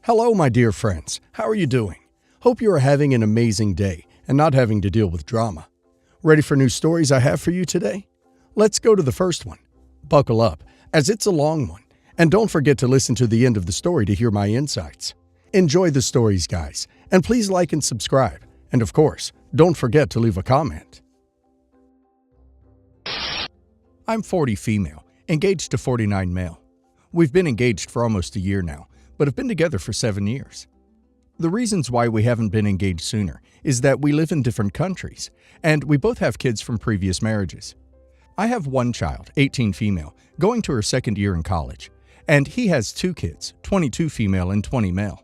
Hello, my dear friends. How are you doing? Hope you are having an amazing day and not having to deal with drama. Ready for new stories I have for you today? Let's go to the first one. Buckle up, as it's a long one, and don't forget to listen to the end of the story to hear my insights. Enjoy the stories, guys, and please like and subscribe. And of course, don't forget to leave a comment. I'm 40 female, engaged to 49 male. We've been engaged for almost a year now, but have been together for 7 years. The reasons why we haven't been engaged sooner is that we live in different countries, and we both have kids from previous marriages. I have one child, 18 female, going to her second year in college, and he has 2 kids, 22 female and 20 male.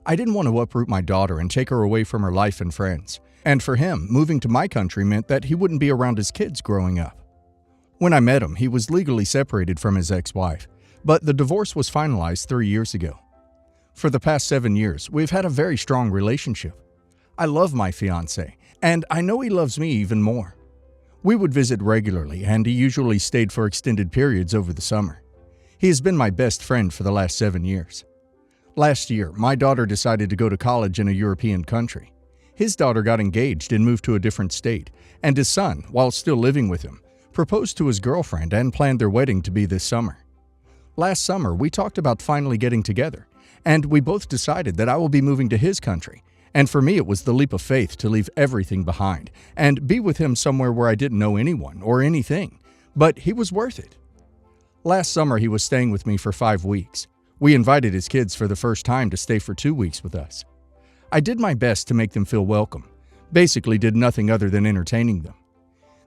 I didn't want to uproot my daughter and take her away from her life and friends, and for him, moving to my country meant that he wouldn't be around his kids growing up. When I met him, he was legally separated from his ex-wife, but the divorce was finalized 3 years ago. For the past 7 years, we've had a very strong relationship. I love my fiance, and I know he loves me even more. We would visit regularly, and he usually stayed for extended periods over the summer. He has been my best friend for the last 7 years. Last year, my daughter decided to go to college in a European country. His daughter got engaged and moved to a different state, and his son, while still living with him, proposed to his girlfriend and planned their wedding to be this summer. Last summer, we talked about finally getting together, and we both decided that I will be moving to his country, and for me it was the leap of faith to leave everything behind and be with him somewhere where I didn't know anyone or anything, but he was worth it. Last summer, he was staying with me for 5 weeks. We invited his kids for the first time to stay for 2 weeks with us. I did my best to make them feel welcome, basically did nothing other than entertaining them.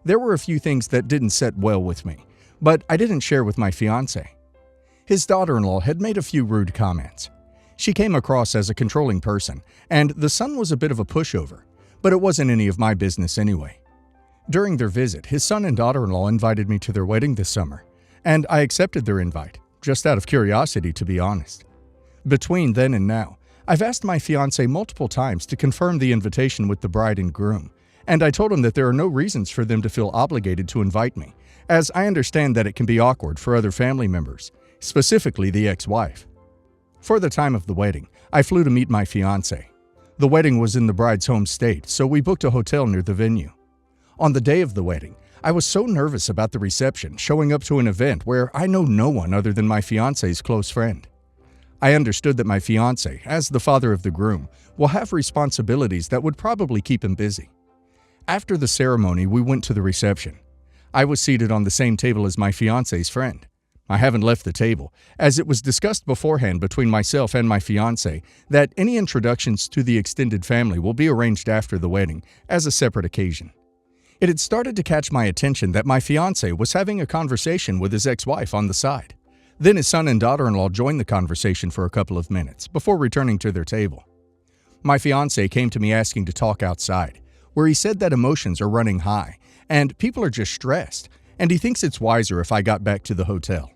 There were a few things that didn't set well with me, but I didn't share with my fiance. His daughter-in-law had made a few rude comments. She came across as a controlling person, and the son was a bit of a pushover, but it wasn't any of my business anyway. During their visit, his son and daughter-in-law invited me to their wedding this summer, and I accepted their invite, just out of curiosity, to be honest. Between then and now, I've asked my fiance multiple times to confirm the invitation with the bride and groom, and I told him that there are no reasons for them to feel obligated to invite me, as I understand that it can be awkward for other family members, specifically the ex-wife. For the time of the wedding, I flew to meet my fiance. The wedding was in the bride's home state, so we booked a hotel near the venue. On the day of the wedding, I was so nervous about the reception, showing up to an event where I know no one other than my fiance's close friend. I understood that my fiance, as the father of the groom, will have responsibilities that would probably keep him busy. After the ceremony, we went to the reception. I was seated on the same table as my fiance's friend. I haven't left the table, as it was discussed beforehand between myself and my fiance that any introductions to the extended family will be arranged after the wedding as a separate occasion. It had started to catch my attention that my fiance was having a conversation with his ex-wife on the side. Then his son and daughter-in-law joined the conversation for a couple of minutes before returning to their table. My fiance came to me asking to talk outside, where he said that emotions are running high and people are just stressed, and he thinks it's wiser if I got back to the hotel.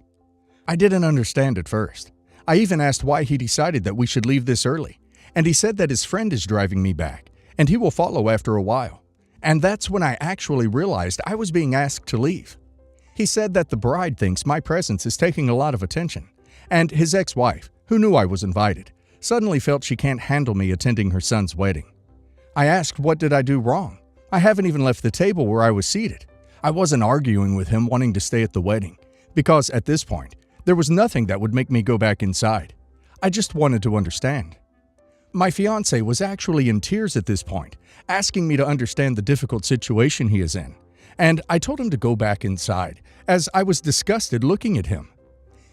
I didn't understand at first. I even asked why he decided that we should leave this early, and he said that his friend is driving me back, and he will follow after a while. And that's when I actually realized I was being asked to leave. He said that the bride thinks my presence is taking a lot of attention, and his ex-wife, who knew I was invited, suddenly felt she can't handle me attending her son's wedding. I asked what did I do wrong? I haven't even left the table where I was seated. I wasn't arguing with him wanting to stay at the wedding, because at this point, there was nothing that would make me go back inside. I just wanted to understand. My fiance was actually in tears at this point, asking me to understand the difficult situation he is in, and I told him to go back inside, as I was disgusted looking at him.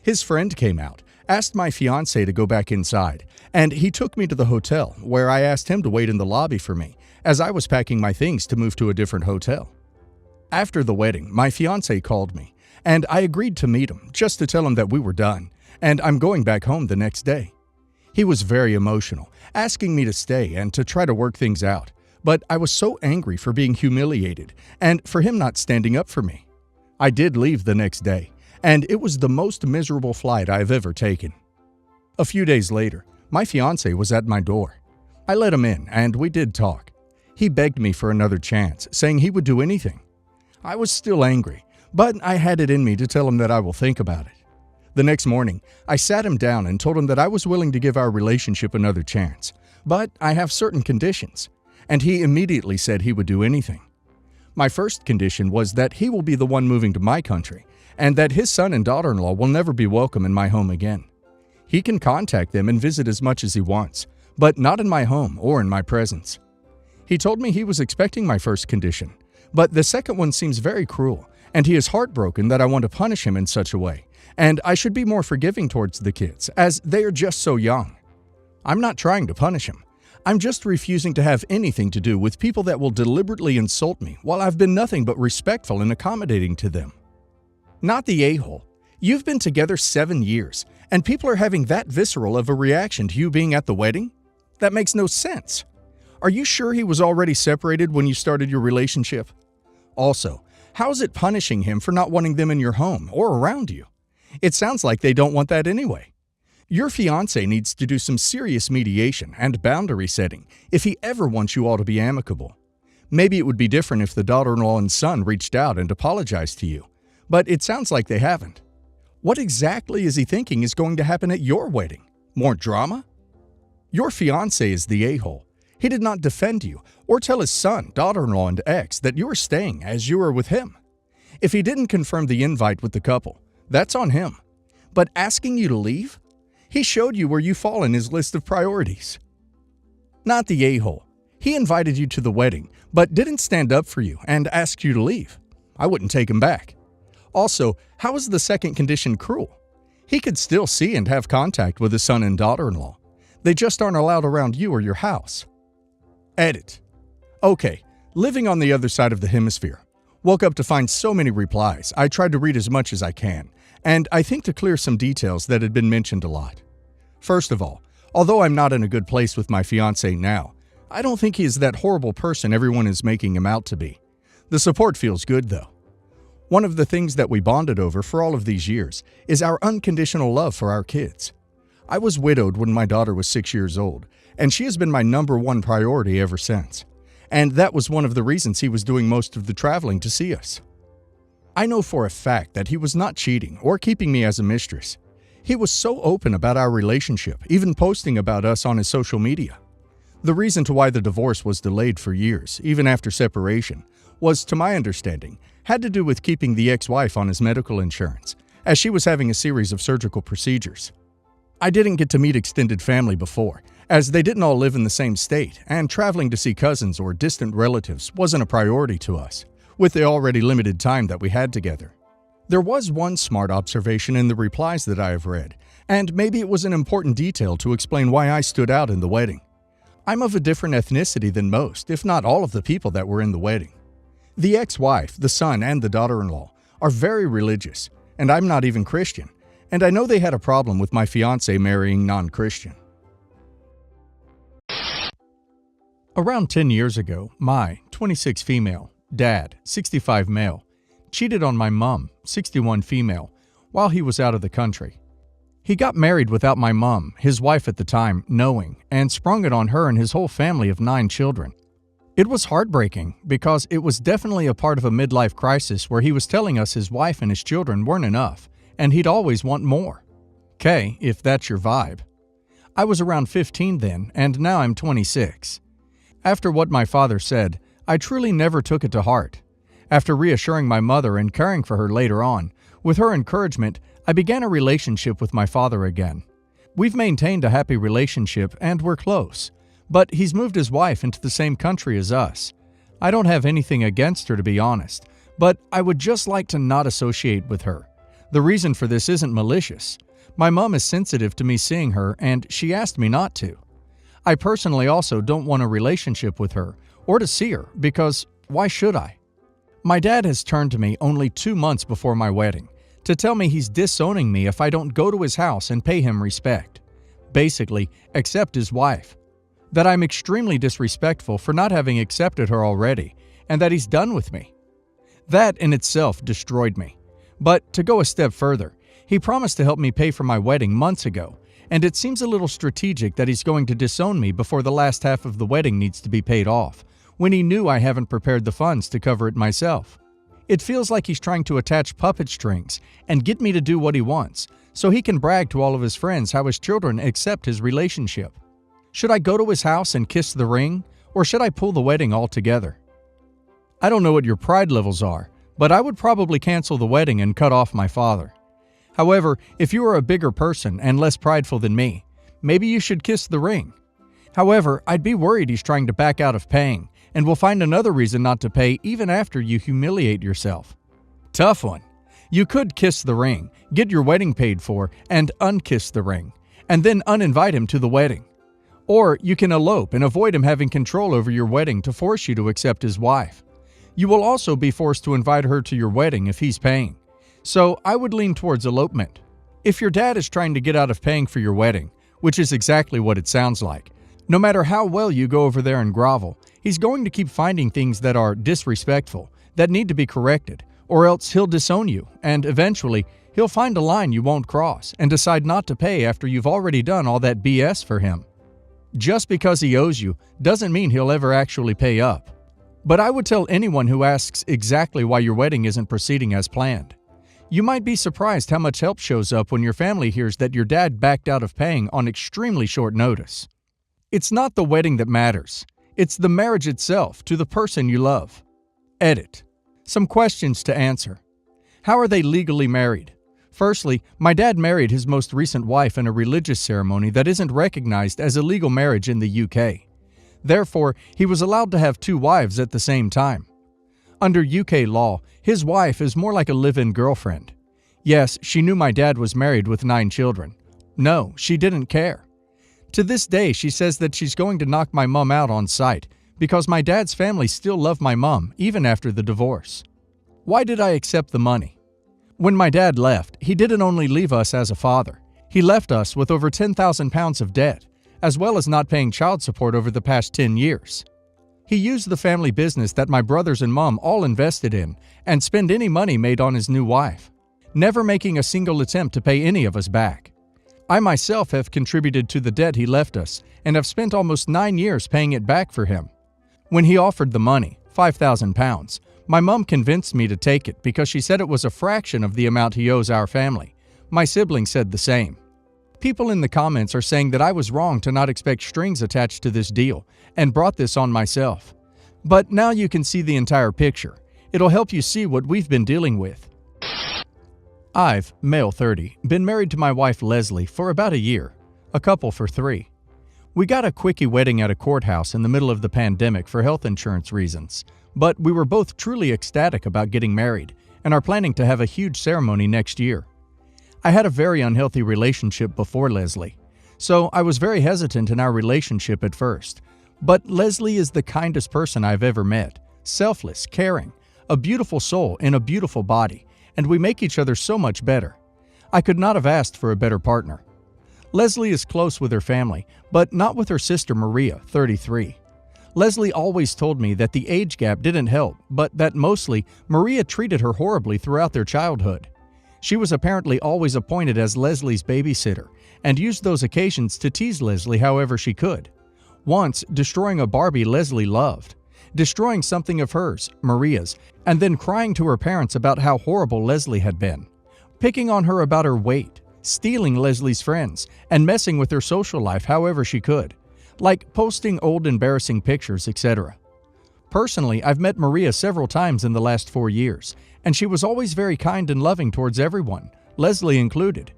His friend came out, asked my fiance to go back inside, and he took me to the hotel, where I asked him to wait in the lobby for me, as I was packing my things to move to a different hotel. After the wedding, my fiance called me, and I agreed to meet him just to tell him that we were done, and I'm going back home the next day. He was very emotional, asking me to stay and to try to work things out, but I was so angry for being humiliated and for him not standing up for me. I did leave the next day, and it was the most miserable flight I have ever taken. A few days later, my fiance was at my door. I let him in, and we did talk. He begged me for another chance, saying he would do anything. I was still angry, but I had it in me to tell him that I will think about it. The next morning, I sat him down and told him that I was willing to give our relationship another chance, but I have certain conditions, and he immediately said he would do anything. My first condition was that he will be the one moving to my country, and that his son and daughter-in-law will never be welcome in my home again. He can contact them and visit as much as he wants, but not in my home or in my presence. He told me he was expecting my first condition, but the second one seems very cruel, and he is heartbroken that I want to punish him in such a way, and I should be more forgiving towards the kids, as they are just so young. I'm not trying to punish him. I'm just refusing to have anything to do with people that will deliberately insult me while I've been nothing but respectful and accommodating to them. Not the a-hole. You've been together 7 years, and people are having that visceral of a reaction to you being at the wedding? That makes no sense. Are you sure he was already separated when you started your relationship? Also, how is it punishing him for not wanting them in your home or around you? It sounds like they don't want that anyway. Your fiance needs to do some serious mediation and boundary setting if he ever wants you all to be amicable. Maybe it would be different if the daughter-in-law and son reached out and apologized to you, but it sounds like they haven't. What exactly is he thinking is going to happen at your wedding? More drama? Your fiancé is the a-hole. He did not defend you or tell his son, daughter-in-law, and ex that you are staying as you are with him. If he didn't confirm the invite with the couple, that's on him. But asking you to leave? He showed you where you fall in his list of priorities. Not the a-hole. He invited you to the wedding, but didn't stand up for you and asked you to leave. I wouldn't take him back. Also, how is the second condition cruel? He could still see and have contact with his son and daughter-in-law. They just aren't allowed around you or your house. Edit. Okay, living on the other side of the hemisphere. Woke up to find so many replies, I tried to read as much as I can, and I think to clear some details that had been mentioned a lot. First of all, although I'm not in a good place with my fiancé now, I don't think he is that horrible person everyone is making him out to be. The support feels good, though. One of the things that we bonded over for all of these years is our unconditional love for our kids. I was widowed when my daughter was 6 years old, and she has been my #1 priority ever since. And that was one of the reasons he was doing most of the traveling to see us. I know for a fact that he was not cheating or keeping me as a mistress. He was so open about our relationship, even posting about us on his social media. The reason to why the divorce was delayed for years, even after separation, was, to my understanding, had to do with keeping the ex-wife on his medical insurance, as she was having a series of surgical procedures. I didn't get to meet extended family before, as they didn't all live in the same state, and traveling to see cousins or distant relatives wasn't a priority to us, with the already limited time that we had together. There was one smart observation in the replies that I have read, and maybe it was an important detail to explain why I stood out in the wedding. I'm of a different ethnicity than most, if not all of the people that were in the wedding. The ex-wife, the son, and the daughter-in-law are very religious, and I'm not even Christian, and I know they had a problem with my fiancé marrying non-Christian. Around 10 years ago, my 26 female, dad, 65 male, cheated on my mom, 61 female, while he was out of the country. He got married without my mom, his wife at the time, knowing, and sprung it on her and his whole family of 9 children. It was heartbreaking because it was definitely a part of a midlife crisis where he was telling us his wife and his children weren't enough, and he'd always want more. Okay, if that's your vibe. I was around 15 then, and now I'm 26. After what my father said, I truly never took it to heart. After reassuring my mother and caring for her later on, with her encouragement, I began a relationship with my father again. We've maintained a happy relationship and we're close, but he's moved his wife into the same country as us. I don't have anything against her, to be honest, but I would just like to not associate with her. The reason for this isn't malicious. My mom is sensitive to me seeing her and she asked me not to. I personally also don't want a relationship with her or to see her because why should I? My dad has turned to me only 2 months before my wedding to tell me he's disowning me if I don't go to his house and pay him respect. Basically, accept his wife. That I'm extremely disrespectful for not having accepted her already, and that he's done with me. That in itself destroyed me. But to go a step further, he promised to help me pay for my wedding months ago, and it seems a little strategic that he's going to disown me before the last half of the wedding needs to be paid off, when he knew I haven't prepared the funds to cover it myself. It feels like he's trying to attach puppet strings and get me to do what he wants, so he can brag to all of his friends how his children accept his relationship. Should I go to his house and kiss the ring, or should I pull the wedding altogether? I don't know what your pride levels are, but I would probably cancel the wedding and cut off my father. However, if you are a bigger person and less prideful than me, maybe you should kiss the ring. However, I'd be worried he's trying to back out of paying and will find another reason not to pay even after you humiliate yourself. Tough one. You could kiss the ring, get your wedding paid for, and unkiss the ring, and then uninvite him to the wedding. Or you can elope and avoid him having control over your wedding to force you to accept his wife. You will also be forced to invite her to your wedding if he's paying. So I would lean towards elopement. If your dad is trying to get out of paying for your wedding, which is exactly what it sounds like, no matter how well you go over there and grovel, he's going to keep finding things that are disrespectful, that need to be corrected, or else he'll disown you, and eventually, he'll find a line you won't cross and decide not to pay after you've already done all that BS for him. Just because he owes you doesn't mean he'll ever actually pay up. But I would tell anyone who asks exactly why your wedding isn't proceeding as planned. You might be surprised how much help shows up when your family hears that your dad backed out of paying on extremely short notice. It's not the wedding that matters. It's the marriage itself to the person you love. Edit. Some questions to answer. How are they legally married? Firstly, my dad married his most recent wife in a religious ceremony that isn't recognized as a legal marriage in the UK. Therefore, he was allowed to have 2 wives at the same time. Under UK law, his wife is more like a live-in girlfriend. Yes, she knew my dad was married with 9 children. No, she didn't care. To this day, she says that she's going to knock my mom out on sight because my dad's family still love my mom even after the divorce. Why did I accept the money? When my dad left, he didn't only leave us as a father. He left us with over £10,000 of debt, as well as not paying child support over the past 10 years. He used the family business that my brothers and mom all invested in and spent any money made on his new wife, never making a single attempt to pay any of us back. I myself have contributed to the debt he left us and have spent almost 9 years paying it back for him. When he offered the money, £5,000, my mom convinced me to take it because she said it was a fraction of the amount he owes our family. My siblings said the same. People in the comments are saying that I was wrong to not expect strings attached to this deal and brought this on myself. But now you can see the entire picture. It'll help you see what we've been dealing with. I've, male 30, been married to my wife Leslie for about a year, a couple for 3. We got a quickie wedding at a courthouse in the middle of the pandemic for health insurance reasons, but we were both truly ecstatic about getting married and are planning to have a huge ceremony next year. I had a very unhealthy relationship before Leslie, so I was very hesitant in our relationship at first. But Leslie is the kindest person I've ever met, selfless, caring, a beautiful soul in a beautiful body, and we make each other so much better. I could not have asked for a better partner. Leslie is close with her family, but not with her sister Maria, 33. Leslie always told me that the age gap didn't help, but that mostly Maria treated her horribly throughout their childhood. She was apparently always appointed as Leslie's babysitter and used those occasions to tease Leslie however she could. Once destroying a Barbie Leslie loved, destroying something of hers, Maria's, and then crying to her parents about how horrible Leslie had been, picking on her about her weight, stealing Leslie's friends, and messing with her social life however she could, like posting old embarrassing pictures, etc. Personally, I've met Maria several times in the last 4 years, and she was always very kind and loving towards everyone, Leslie included.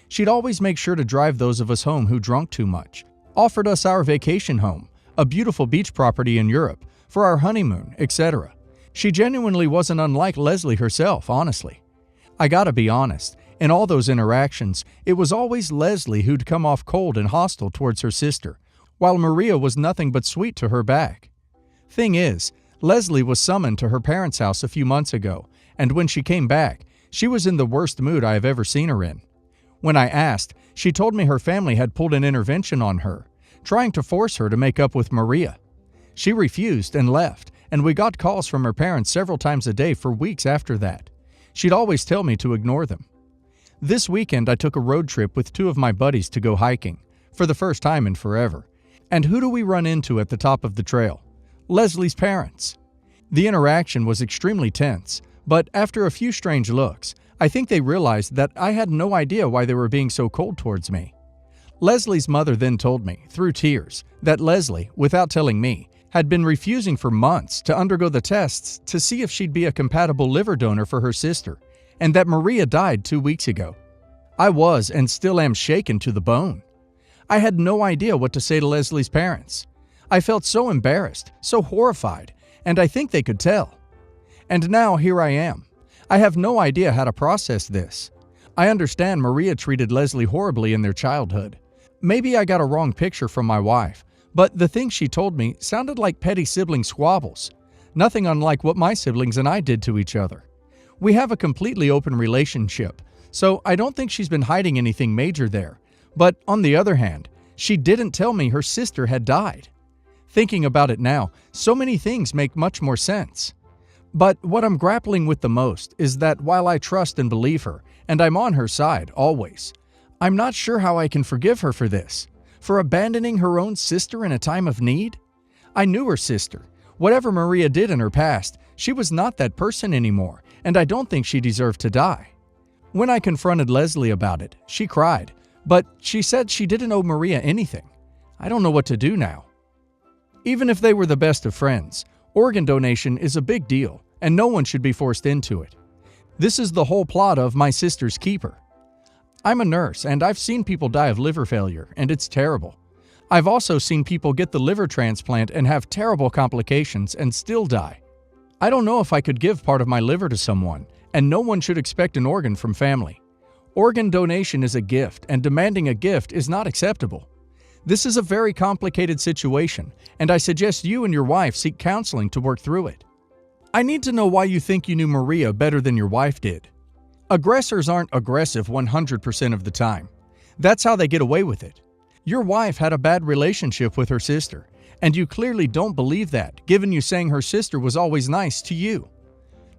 She'd always make sure to drive those of us home who drunk too much, offered us our vacation home, a beautiful beach property in Europe, for our honeymoon, etc. She genuinely wasn't unlike Leslie herself, honestly. I gotta be honest, in all those interactions, it was always Leslie who'd come off cold and hostile towards her sister, while Maria was nothing but sweet to her back. Thing is, Leslie was summoned to her parents' house a few months ago, and when she came back, she was in the worst mood I have ever seen her in. When I asked, she told me her family had pulled an intervention on her, trying to force her to make up with Maria. She refused and left, and we got calls from her parents several times a day for weeks after that. She'd always tell me to ignore them. This weekend I took a road trip with 2 of my buddies to go hiking, for the first time in forever. And who do we run into at the top of the trail? Leslie's parents. The interaction was extremely tense, but after a few strange looks, I think they realized that I had no idea why they were being so cold towards me. Leslie's mother then told me, through tears, that Leslie, without telling me, had been refusing for months to undergo the tests to see if she'd be a compatible liver donor for her sister, and that Maria died 2 weeks ago. I was and still am shaken to the bone. I had no idea what to say to Leslie's parents. I felt so embarrassed, so horrified, and I think they could tell. And now here I am. I have no idea how to process this. I understand Maria treated Leslie horribly in their childhood. Maybe I got a wrong picture from my wife, but the things she told me sounded like petty sibling squabbles, nothing unlike what my siblings and I did to each other. We have a completely open relationship, so I don't think she's been hiding anything major there. But on the other hand, she didn't tell me her sister had died. Thinking about it now, so many things make much more sense. But what I'm grappling with the most is that while I trust and believe her, and I'm on her side always, I'm not sure how I can forgive her for this, for abandoning her own sister in a time of need. I knew her sister. Whatever Maria did in her past, she was not that person anymore, and I don't think she deserved to die. When I confronted Leslie about it, she cried, but she said she didn't owe Maria anything. I don't know what to do now. Even if they were the best of friends, organ donation is a big deal, and no one should be forced into it. This is the whole plot of My Sister's Keeper. I'm a nurse, and I've seen people die of liver failure, and it's terrible. I've also seen people get the liver transplant and have terrible complications and still die. I don't know if I could give part of my liver to someone, and no one should expect an organ from family. Organ donation is a gift, and demanding a gift is not acceptable. This is a very complicated situation, and I suggest you and your wife seek counseling to work through it. I need to know why you think you knew Maria better than your wife did. Aggressors aren't aggressive 100% of the time. That's how they get away with it. Your wife had a bad relationship with her sister, and you clearly don't believe that, given you saying her sister was always nice to you.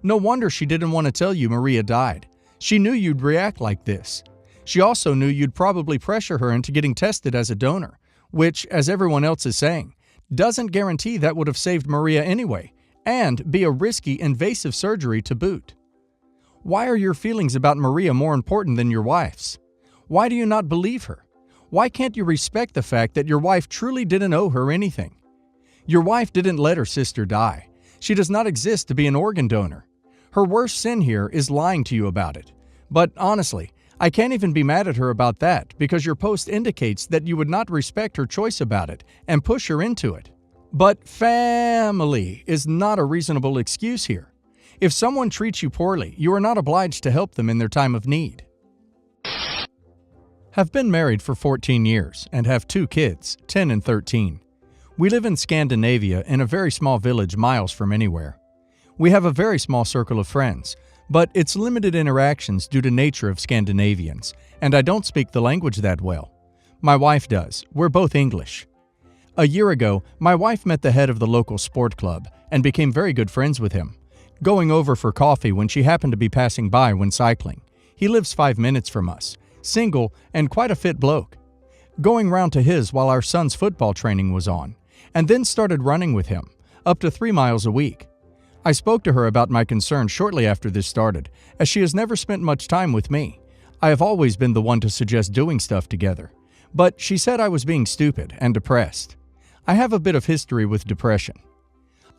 No wonder she didn't want to tell you Maria died. She knew you'd react like this. She also knew you'd probably pressure her into getting tested as a donor, which, as everyone else is saying, doesn't guarantee that would have saved Maria anyway, and be a risky, invasive surgery to boot. Why are your feelings about Maria more important than your wife's? Why do you not believe her? Why can't you respect the fact that your wife truly didn't owe her anything? Your wife didn't let her sister die. She does not exist to be an organ donor. Her worst sin here is lying to you about it. But honestly, I can't even be mad at her about that because your post indicates that you would not respect her choice about it and push her into it. But family is not a reasonable excuse here. If someone treats you poorly, you are not obliged to help them in their time of need. Have been married for 14 years and have 2 kids, 10 and 13. We live in Scandinavia in a very small village miles from anywhere. We have a very small circle of friends, but it's limited interactions due to nature of Scandinavians, and I don't speak the language that well. My wife does. We're both English. A year ago, my wife met the head of the local sport club and became very good friends with him, going over for coffee when she happened to be passing by when cycling. He lives 5 minutes from us, single and quite a fit bloke. Going round to his while our son's football training was on, and then started running with him, up to 3 miles a week. I spoke to her about my concerns shortly after this started, as she has never spent much time with me. I have always been the one to suggest doing stuff together, but she said I was being stupid and depressed. I have a bit of history with depression.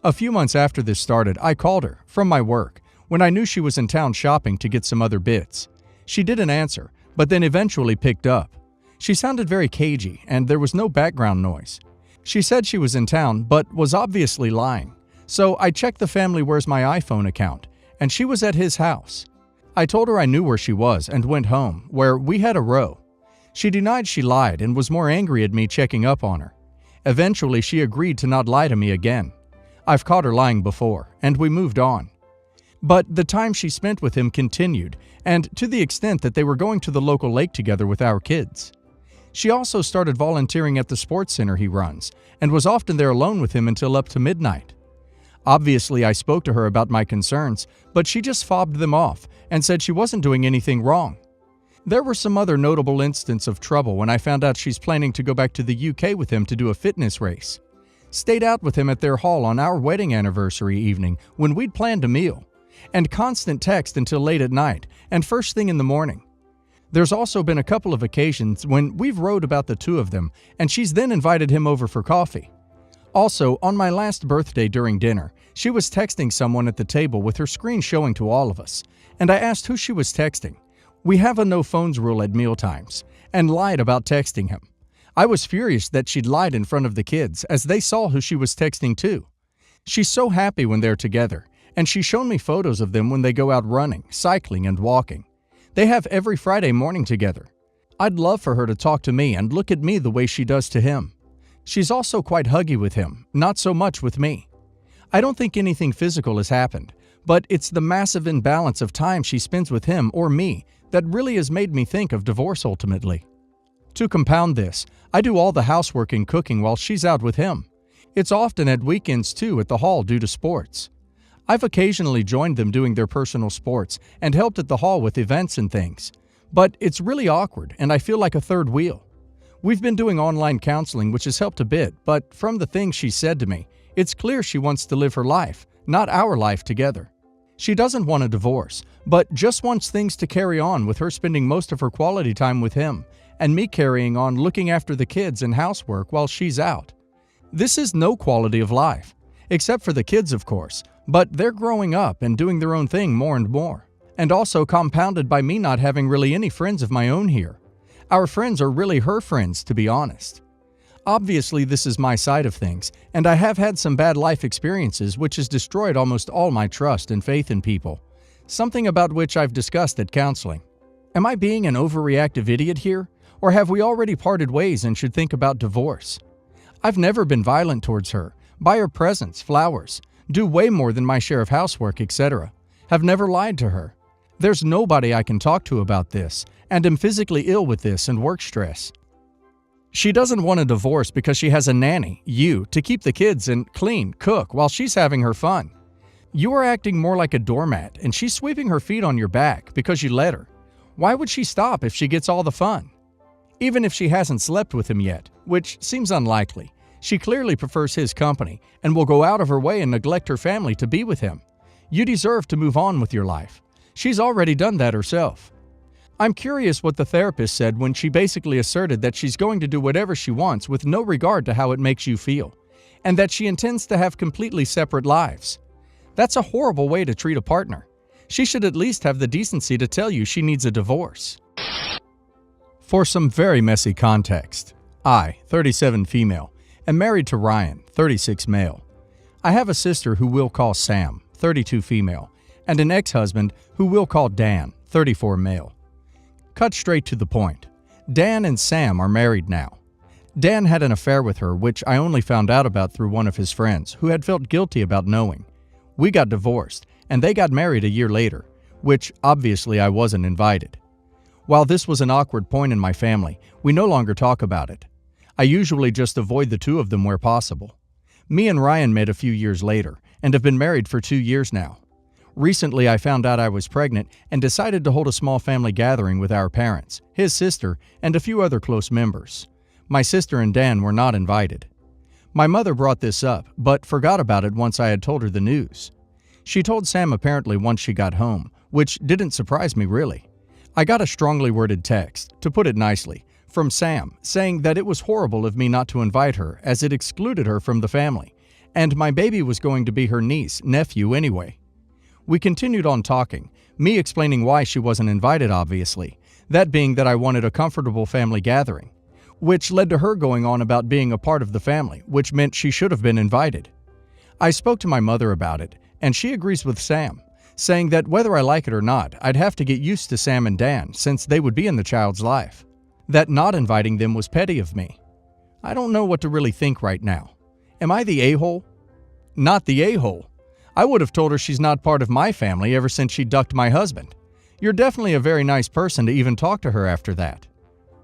A few months after this started, I called her, from my work, when I knew she was in town shopping to get some other bits. She didn't answer, but then eventually picked up. She sounded very cagey, and there was no background noise. She said she was in town, but was obviously lying. So I checked the family Where's My iPhone account, and she was at his house. I told her I knew where she was and went home, where we had a row. She denied she lied and was more angry at me checking up on her. Eventually, she agreed to not lie to me again. I've caught her lying before, and we moved on. But the time she spent with him continued, and to the extent that they were going to the local lake together with our kids. She also started volunteering at the sports center he runs, and was often there alone with him until up to midnight. Obviously, I spoke to her about my concerns, but she just fobbed them off and said she wasn't doing anything wrong. There were some other notable instances of trouble when I found out she's planning to go back to the UK with him to do a fitness race. Stayed out with him at their hall on our wedding anniversary evening when we'd planned a meal, and constant text until late at night and first thing in the morning. There's also been a couple of occasions when we've wrote about the two of them and she's then invited him over for coffee. Also, on my last birthday during dinner, she was texting someone at the table with her screen showing to all of us, and I asked who she was texting. We have a no phones rule at mealtimes, and lied about texting him. I was furious that she'd lied in front of the kids as they saw who she was texting to. She's so happy when they're together, and she's shown me photos of them when they go out running, cycling, and walking. They have every Friday morning together. I'd love for her to talk to me and look at me the way she does to him. She's also quite huggy with him, not so much with me. I don't think anything physical has happened, but it's the massive imbalance of time she spends with him or me that really has made me think of divorce ultimately. To compound this, I do all the housework and cooking while she's out with him. It's often at weekends too at the hall due to sports. I've occasionally joined them doing their personal sports and helped at the hall with events and things. But it's really awkward and I feel like a third wheel. We've been doing online counseling which has helped a bit, but from the things she said to me, it's clear she wants to live her life, not our life together. She doesn't want a divorce, but just wants things to carry on with her spending most of her quality time with him and me carrying on looking after the kids and housework while she's out. This is no quality of life, except for the kids of course, but they're growing up and doing their own thing more and more, and also compounded by me not having really any friends of my own here. Our friends are really her friends, to be honest. Obviously, this is my side of things, and I have had some bad life experiences which has destroyed almost all my trust and faith in people, something about which I've discussed at counseling. Am I being an overreactive idiot here, or have we already parted ways and should think about divorce? I've never been violent towards her, buy her presents, flowers, do way more than my share of housework, etc. Have never lied to her. There's nobody I can talk to about this, and am physically ill with this and work stress. She doesn't want a divorce because she has a nanny, you, to keep the kids and clean, cook while she's having her fun. You are acting more like a doormat and she's sweeping her feet on your back because you let her. Why would she stop if she gets all the fun? Even if she hasn't slept with him yet, which seems unlikely, she clearly prefers his company and will go out of her way and neglect her family to be with him. You deserve to move on with your life. She's already done that herself. I'm curious what the therapist said when she basically asserted that she's going to do whatever she wants with no regard to how it makes you feel, and that she intends to have completely separate lives. That's a horrible way to treat a partner. She should at least have the decency to tell you she needs a divorce. For some very messy context, I, 37 female, am married to Ryan, 36 male. I have a sister who we'll call Sam, 32 female, and an ex-husband who we'll call Dan, 34 male. Cut straight to the point. Dan and Sam are married now. Dan had an affair with her, which I only found out about through one of his friends, who had felt guilty about knowing. We got divorced, and they got married a year later, which obviously I wasn't invited. While this was an awkward point in my family, we no longer talk about it. I usually just avoid the two of them where possible. Me and Ryan met a few years later, and have been married for 2 years now. Recently, I found out I was pregnant and decided to hold a small family gathering with our parents, his sister, and a few other close members. My sister and Dan were not invited. My mother brought this up, but forgot about it once I had told her the news. She told Sam apparently once she got home, which didn't surprise me really. I got a strongly worded text, to put it nicely, from Sam, saying that it was horrible of me not to invite her as it excluded her from the family, and my baby was going to be her niece, nephew anyway. We continued on talking, me explaining why she wasn't invited obviously, that being that I wanted a comfortable family gathering, which led to her going on about being a part of the family, which meant she should have been invited. I spoke to my mother about it, and she agrees with Sam, saying that whether I like it or not, I'd have to get used to Sam and Dan since they would be in the child's life. That not inviting them was petty of me. I don't know what to really think right now. Am I the a-hole? Not the a-hole. I would have told her she's not part of my family ever since she ducked my husband. You're definitely a very nice person to even talk to her after that.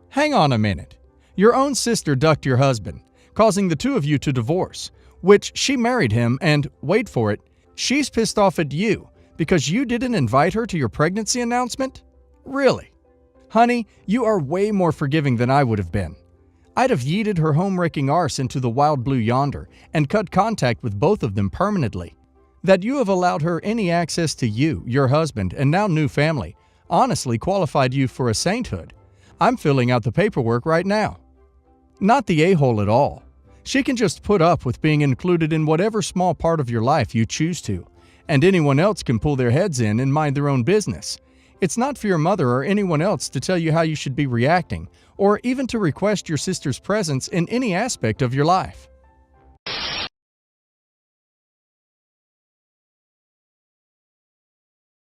Hang on a minute. Your own sister ducked your husband, causing the two of you to divorce, which she married him and, wait for it, she's pissed off at you because you didn't invite her to your pregnancy announcement? Really? Honey, you are way more forgiving than I would have been. I'd have yeeted her home-wrecking arse into the wild blue yonder and cut contact with both of them permanently. That you have allowed her any access to you, your husband, and now new family honestly qualified you for a sainthood. I'm filling out the paperwork right now. Not the a-hole at all. She can just put up with being included in whatever small part of your life you choose to, and anyone else can pull their heads in and mind their own business. It's not for your mother or anyone else to tell you how you should be reacting, or even to request your sister's presence in any aspect of your life.